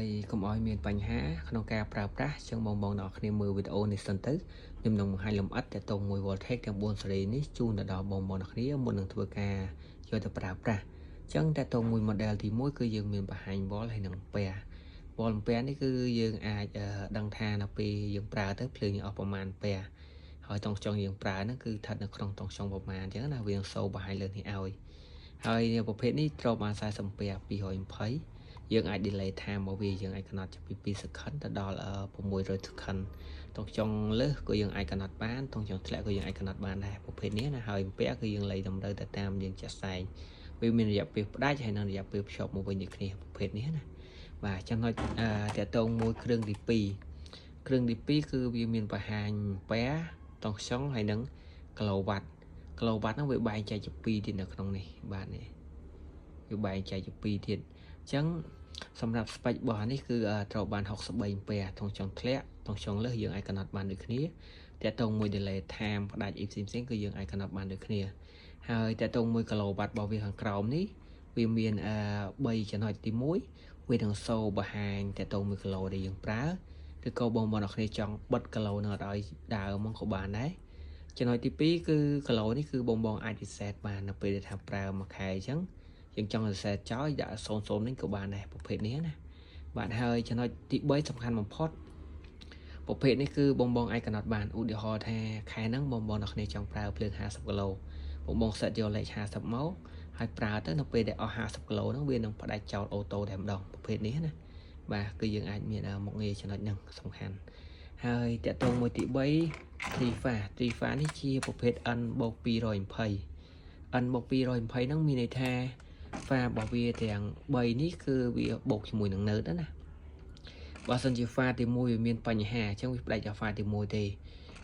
ហើយកុំឲ្យមានបញ្ហាក្នុងការប្រើប្រាស់ចឹងបងអ្នកគ្នាមើលវីដេអូនេះសិនទៅខ្ញុំនឹងបង្ហាញលម្អិតទាក់ទងមួយ Voltage ទាំង4សេរីនេះជូនទៅដល់បងអ្នកគ្នាមុននឹងធ្វើការយកទៅប្រើប្រាស់ចឹងទាក់ទងមួយ model ទី1គឺយើងមានបង្ហាញ volt ហើយនិង ampere volt ampere នេះគឺយើងអាចដឹងថានៅពេលយើងប្រើទៅភ្លើងយើងអស់ប្រមាណ ampere ហើយតង់ចុងយើងប្រើហ្នឹងគឺស្ថិតនៅក្នុងតង់ចុងប្រមាណអញ្ចឹងណាវានឹងសូបង្ហាញលើនេះឲ្យហើយប្រភេទនេះត្រូវបាន40 ampere 220យើងអាច delay time របស់វាយើងអាចកំណត់ពី2 second ទៅដល់600 second តង់ចុងលើសក៏យើងអាចកំណត់បានតង់ចុងធ្លាក់ក៏យើងអាចកំណត់បានដែរប្រភេទនេះណាហើយពាក់គឺយើងលៃតម្រូវទៅតាមយើងចាក់ផ្សាយវាមានរយៈពេលផ្ដាច់ហើយនិងរយៈពេលភ្ជាប់មកវិញដូចគ្នាប្រភេទនេះណាបាទចំណុចតាក់ទងមួយគ្រឿងទី2គ្រឿងទី2គឺវាមានបង្ហាញប៉ែតង់ចុងហើយនិងគីឡូវ៉ាត់ហ្នឹងវាបែងចែកជា2ទៀតនៅក្នុងនេះបាទនេះវាបែងចែកជា2ទៀតអញ្ចឹងសម្រាប់ spec របស់នេះគឺត្រូវបាន63 ampere តង់ចុងធ្លាក់តង់ចុងលើសយើងអាចកំណត់បានដូចគ្នាតាក់ទងមួយ delay time ផ្ដាច់អីផ្សេងៗគឺយើងអាចកំណត់បានដូចគ្នាហើយតាក់ទងមួយគីឡូវ៉ាត់របស់វាខាងក្រោមនេះវាមាន3ចំណុចទី1វានឹងសូបង្ហាញតាក់ទងមួយគីឡូដែលយើងប្រើឬក៏បងប្អូនអ្នកគ្នាចង់បិទគីឡូនឹងឲ្យដើរមកក៏បានដែរចំណុចទី2គឺគីឡូនេះគឺបងអាច reset បាននៅពេលដែលថាប្រើមួយខែអញ្ចឹងយើងចង់ reset ចោលដាក់00នេះក៏បានដែរប្រភេទនេះណាបាទហើយចំណុចទី3សំខាន់បំផុតប្រភេទនេះគឺបងអាចកំណត់បានឧទាហរណ៍ថាខែហ្នឹងបងអ្នកគ្នាចង់ប្រើភ្លើង50គីឡូបង set យកលេខ50មកហើយប្រើទៅនៅពេលដែលអស់50គីឡូហ្នឹងវានឹងផ្ដាច់ចោលអូតូតែម្ដងប្រភេទនេះណាបាទគឺយើងអាចមានមុខងារចំណុចហ្នឹងសំខាន់ហើយតាក់ទងមួយទី3 Trifa នេះជាប្រភេទ N+220 N+220 ហ្នឹងមានន័យថាហ្វារបស់វាទាំង3នេះគឺវាបូកជាមួយនឹង node ណាបើសិនជាហ្វាទី1វាមានបញ្ហាអញ្ចឹងវាផ្ដាច់ដល់ហ្វាទី1ទេ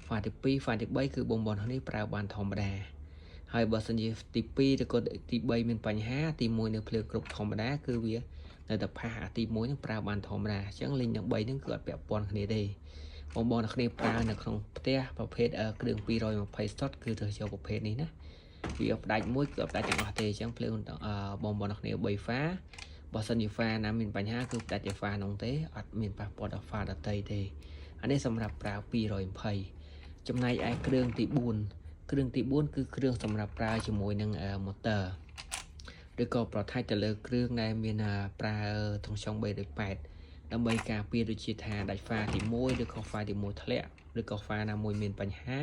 ហ្វាទី2ហ្វាទី3គឺបងនេះប្រើបានធម្មតាហើយបើសិនជាទី2ឬក៏ទី3មានបញ្ហាទី1នៅភ្លើងគ្រប់ធម្មតាគឺវានៅតែផាសអាទី1នឹងប្រើបានធម្មតាអញ្ចឹងលេងទាំង3នឹងគឺអត់ពាក់ព័ន្ធគ្នាទេបងអ្នកគ្នាប្រើនៅក្នុងផ្ទះប្រភេទគ្រឿង220 slot គឺត្រូវយកប្រភេទនេះណាវាផ្ដាច់មួយគឺផ្ដាច់ទាំងអស់ទេអញ្ចឹងភ្លើងបងអ្នកគ្នា3ហ្វាបើសិនជាហ្វាណាមានបញ្ហាគឺផ្ដាច់តែហ្វានោះទេអត់មានប៉ះពាល់ដល់ហ្វាដទៃទេអានេះសម្រាប់ប្រើ220ចំណែកឯគ្រឿងទី4គឺគ្រឿងសម្រាប់ប្រើជាមួយនឹង motor ឬក៏ប្រថែកទៅលើគ្រឿងដែលមានប្រើទង់ចុង3.8ដើម្បីការពារដូចជាថាដាច់ហ្វាទី1ឬក៏ហ្វាទី1ធ្លាក់ឬក៏ហ្វាណាមួយមានបញ្ហា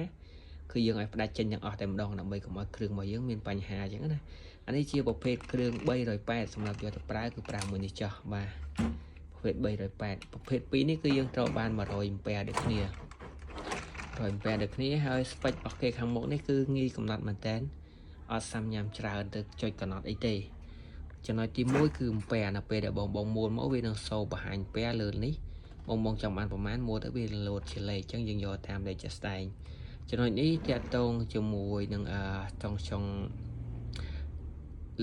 គឺយើងឲ្យផ្ដាច់ចេញទាំងអស់តែម្ដងដើម្បីកុំឲ្យគ្រឿងរបស់យើងមានបញ្ហាអញ្ចឹងណាអានេះជាប្រភេទគ្រឿង380សម្រាប់យកទៅប្រើគឺប្រើមួយនេះចោះបាទប្រភេទ380ប្រភេទ2នេះគឺយើងត្រូវបាន100 ampere ដូចគ្នា100 ampere ដូចគ្នាហើយ spec របស់គេខាងមុខនេះគឺងាយកំណត់មែនតើអត់សាំញ៉ាំច្រើនទៅចុចកំណត់អីទេចំណុចទី1គឺ ampere នៅពេលដែលបងមួលមកវានឹងសូបង្ហាញ ampere លើនេះបងចង់បានប្រមាណមួលទៅវាលោតជាលេខអញ្ចឹងយើងយកតាមលេខជាក់ស្ដែងចំណុចនេះតាក់ទងជាមួយនឹងចុង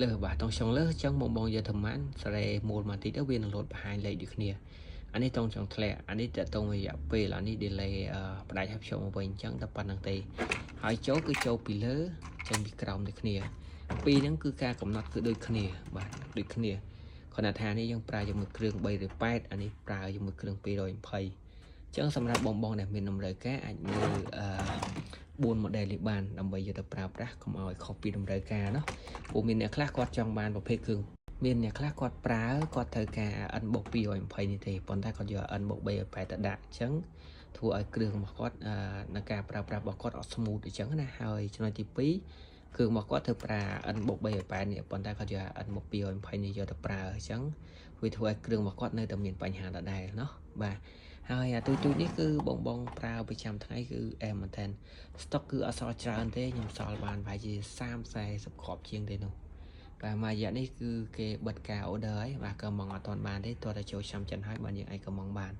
លើបាទតង់ចុងលើចឹងបងយកទៅម៉ានសារ៉េមូលបន្តិចទៅវានឹងលោតបង្ហាញលេខដូចគ្នាអានេះតង់ចុងធ្លាក់អានេះតាក់ទងរយៈពេលអានេះ delay ផ្ដាច់ហើយភ្ជាប់មកវិញអញ្ចឹងតែប៉ុណ្្នឹងទេហើយចូលគឺចូលពីលើចេញពីក្រោមដូចគ្នាពីរហ្នឹងគឺការកំណត់គឺដូចគ្នាបាទដូចគ្នាគ្រាន់តែថានេះយើងប្រើជាមួយគ្រឿង380អានេះប្រើជាមួយគ្រឿង220អញ្ចឹងសម្រាប់បងដែលមានតម្រូវការអាចមើល4 model នេះបានដើម្បីយកទៅប្រើប្រាស់កុំឲ្យខុសពីតម្រូវការណាព្រោះមានអ្នកខ្លះគាត់ចង់បានប្រភេទគ្រឿងមានអ្នកខ្លះគាត់ប្រើគាត់ត្រូវការ N+220 នេះទេប៉ុន្តែគាត់យក N+380 ទៅដាក់អញ្ចឹងធ្វើឲ្យគ្រឿងរបស់គាត់នៅការប្រើប្រាស់របស់គាត់អត់ smooth អញ្ចឹងណាហើយចំណុចទី2គ្រឿងរបស់គាត់ធ្វើប្រើ N+380 នេះប៉ុន្តែគាត់យក N+220 នេះយកទៅប្រើអញ្ចឹងវាធ្វើឲ្យគ្រឿងរបស់គាត់នៅតែមានបញ្ហាដដែលเนาะបាទហើយអាទូនេះគឺបងប្រើប្រចាំថ្ងៃគឺអែមមែនតើ stock គឺអត់សល់ច្រើនទេខ្ញុំសល់បានប្រហែលជា30-40គ្រាប់ជាងទេនោះបាទមួយរយៈនេះគឺគេបិទការ order ហើយបាទក៏មកអត់ទាន់បានទេតោះតែចូលចាំចិនហើយបាទយើងអាចក៏មកបាន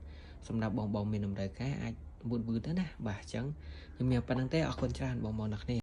សម្រាប់បងមានតម្រូវការអាចវឺតទៅណាបាទអញ្ចឹងខ្ញុំមានប៉ុណ្្នឹងទេអរគុណច្រើនបងអ្នកគ្នា